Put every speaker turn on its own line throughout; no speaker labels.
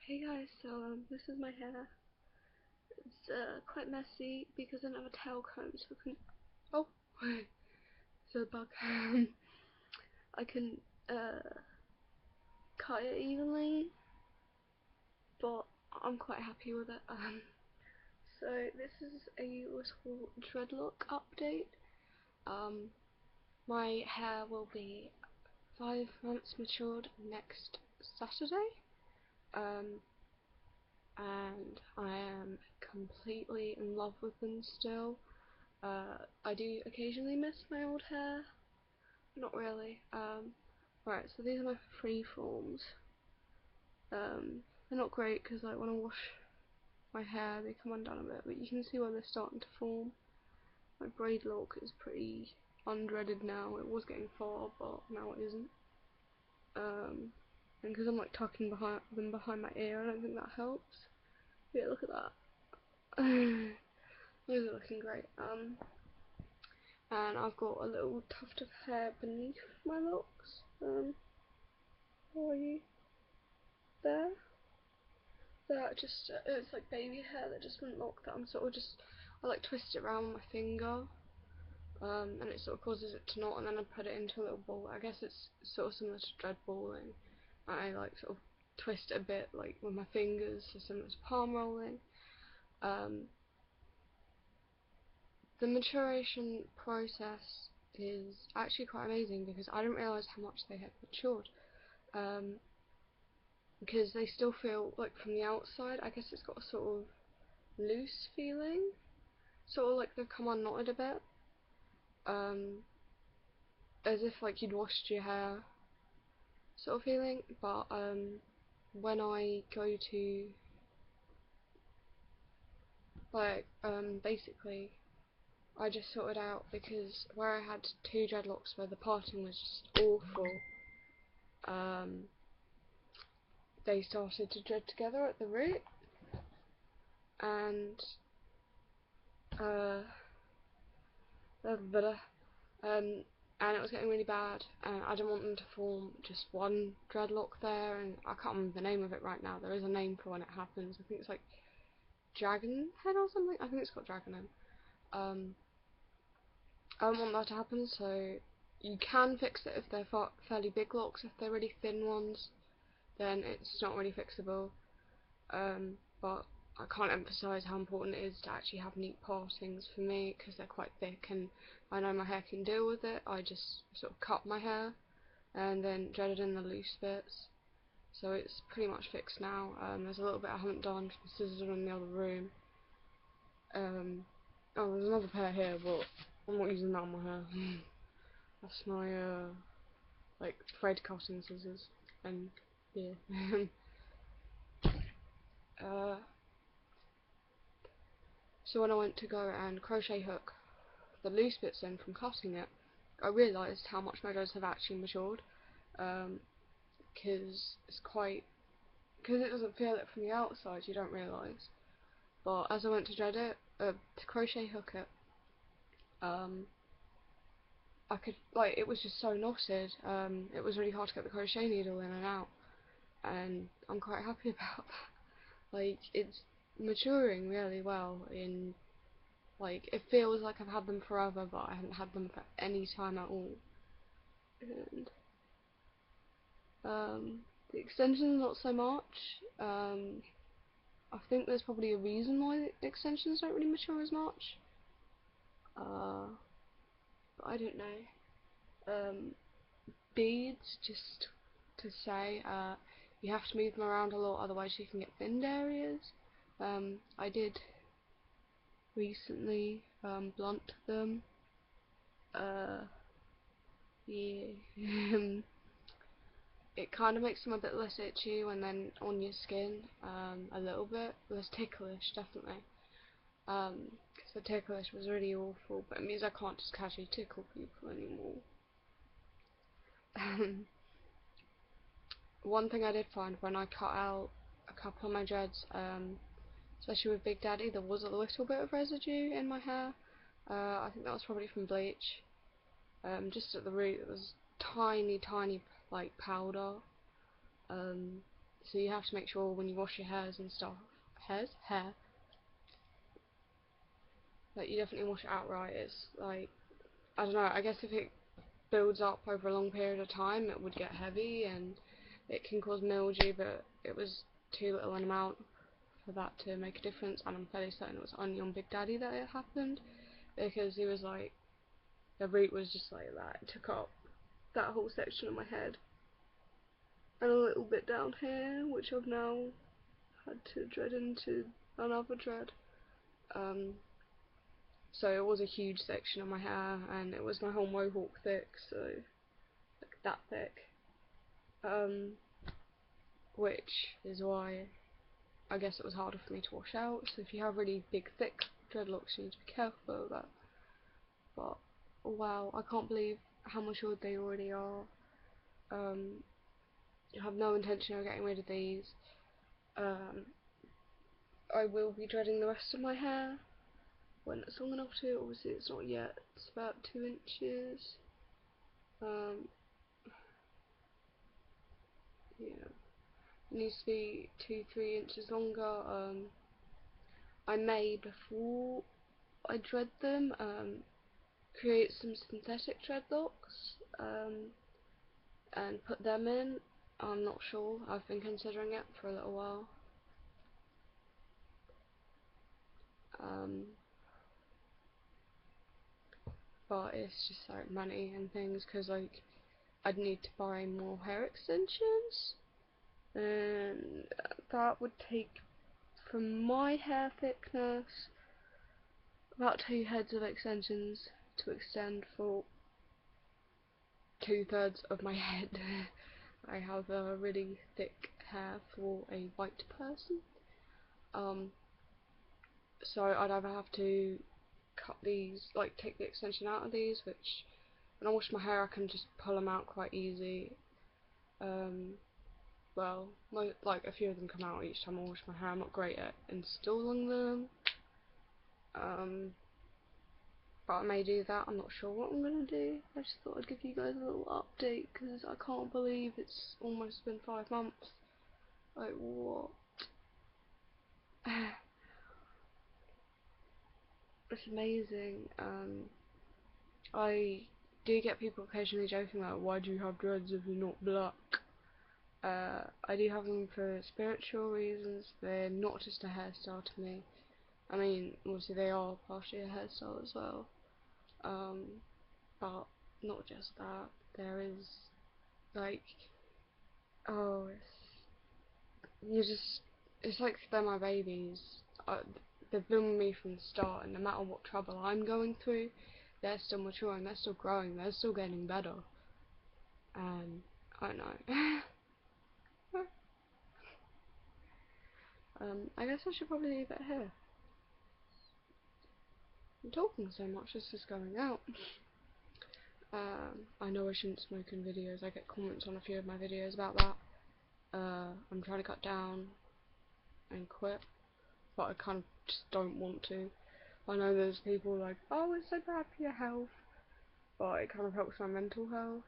Hey guys, so this is my hair. It's quite messy because I don't have a tail comb, so I can. Oh, so a bug. I can cut it evenly, but I'm quite happy with it. So this is a little dreadlock update. Um, my hair will be 5 months matured next Saturday. And I am completely in love with them still. I do occasionally miss my old hair, not really. Right, so these are my free forms. They're not great because like when I wash my hair they come undone a bit, but you can see where they're starting to form. My braid lock is pretty undreaded now. It was getting far, but now it isn't. And because I'm like tucking them behind my ear, I don't think that helps. Yeah, look at that. Those are looking great. And I've got a little tuft of hair beneath my locks. How are you? There? That just, it's like baby hair that just wouldn't lock, that I'm sort of just, I like twist it around with my finger, and it sort of causes it to knot, and then I put it into a little ball. I guess it's sort of similar to dread balling. And I like sort of twist it a bit like with my fingers, so similar to palm rolling. The maturation process is actually quite amazing because I didn't realise how much they had matured. Because they still feel like from the outside, I guess it's got a sort of loose feeling, sort of like they've come unknotted a bit, as if like you'd washed your hair, sort of feeling. But when I go to like basically I just sorted out, because where I had 2 dreadlocks where the parting was just awful, they started to dread together at the root, and uh, and it was getting really bad, and I didn't want them to form just one dreadlock there, and I can't remember the name of it right now. There is a name for when it happens. I think it's like dragon head or something. I think it's got dragon head. I don't want that to happen, so you can fix it if they're fairly big locks. If they're really thin ones, then it's not really fixable. But I can't emphasise how important it is to actually have neat partings for me, because they're quite thick and I know my hair can deal with it. I just sort of cut my hair and then dreaded in the loose bits, so it's pretty much fixed now. There's a little bit I haven't done from scissors in the other room. Oh, there's another pair here, but I'm not using that on my hair. That's my like thread cutting scissors, and yeah. So when I went to go and crochet hook the loose bits in from cutting it, I realised how much my dreads have actually matured, because it doesn't feel it from the outside, you don't realise. But as I went to to crochet hook it, I could, like, it was just so knotted. It was really hard to get the crochet needle in and out, and I'm quite happy about that. Like, it's maturing really well. Like, it feels like I've had them forever, but I haven't had them for any time at all. And the extensions, not so much. I think there's probably a reason why the extensions don't really mature as much. But I don't know. Beads, just to say, you have to move them around a lot, otherwise you can get thinned areas. I did recently blunt them. Yeah. It kind of makes them a bit less itchy when then on your skin, a little bit less ticklish, definitely. Because the ticklish was really awful, but it means I can't just casually tickle people anymore. One thing I did find when I cut out a couple of my dreads, especially with Big Daddy, there was a little bit of residue in my hair. I think that was probably from bleach. Just at the root, it was tiny, like powder. so you have to make sure when you wash your hairs and stuff, hair, that you definitely wash it out right. It's like, I don't know, I guess if it builds up over a long period of time it would get heavy and it can cause mildew, but it was too little an amount for that to make a difference, and I'm fairly certain it was only on Big Daddy that it happened, because he was like, the root was just like that, it took up that whole section of my head and a little bit down here, which I've now had to dread into another dread. So it was a huge section of my hair, and it was my whole mohawk thick, so like that thick, which is why I guess it was harder for me to wash out. So if you have really big thick dreadlocks, you need to be careful of that. But wow, I can't believe how much wood they already are. I have no intention of getting rid of these. I will be dreading the rest of my hair when it's long enough to. Obviously it's not yet, it's about 2 inches. Yeah, it needs to be 2-3 inches longer. I may, before I dread them, create some synthetic dreadlocks, and put them in. I'm not sure, I've been considering it for a little while. But it's just like money and things, because like I'd need to buy more hair extensions, and that would take, from my hair thickness, about 2 heads of extensions to extend for 2/3 of my head. I have a really thick hair for a white person, so I'd either have to cut these, like take the extension out of these, which when I wash my hair I can just pull them out quite easy. Well, like a few of them come out each time I wash my hair. I'm not great at installing them, but I may do that. I'm not sure what I'm gonna do. I just thought I'd give you guys a little update, because I can't believe it's almost been 5 months. Like, what? It's amazing. I do get people occasionally joking like, why do you have dreads if you're not black? I do have them for spiritual reasons. They're not just a hairstyle to me. I mean, obviously they are partially a hairstyle as well. But not just that. There is, like, oh, it's like they're my babies. They've been with me from the start, and no matter what trouble I'm going through, they're still maturing, they're still growing, they're still getting better. And I know. I guess I should probably leave it here. I'm talking so much, it's just going out. I know I shouldn't smoke in videos. I get comments on a few of my videos about that. I'm trying to cut down and quit, but I kind of just don't want to. I know there's people like, oh, it's so bad for your health, but it kind of helps my mental health.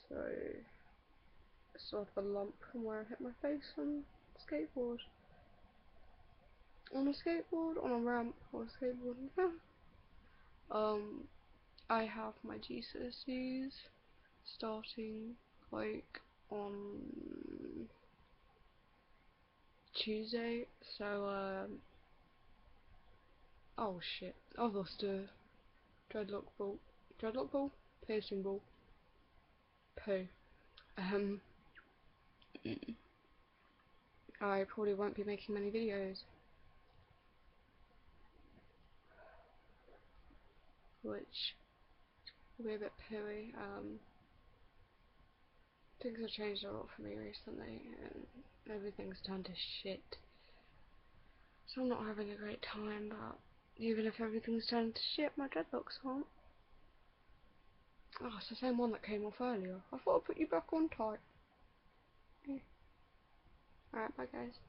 So, I still have the lump from where I hit my face on a skateboard. On a skateboard? On a ramp? On a skateboard? I have my GCSEs starting like on Tuesday, so oh shit, I've lost a dreadlock ball. Dreadlock ball? Piercing ball. Poo. I probably won't be making many videos, which will be a bit pooey. Things have changed a lot for me recently, and everything's turned to shit. So I'm not having a great time, but even if everything's turned to shit, my dreadlocks aren't. Oh, it's the same one that came off earlier. I thought I'd put you back on tight. Yeah. Alright, bye guys.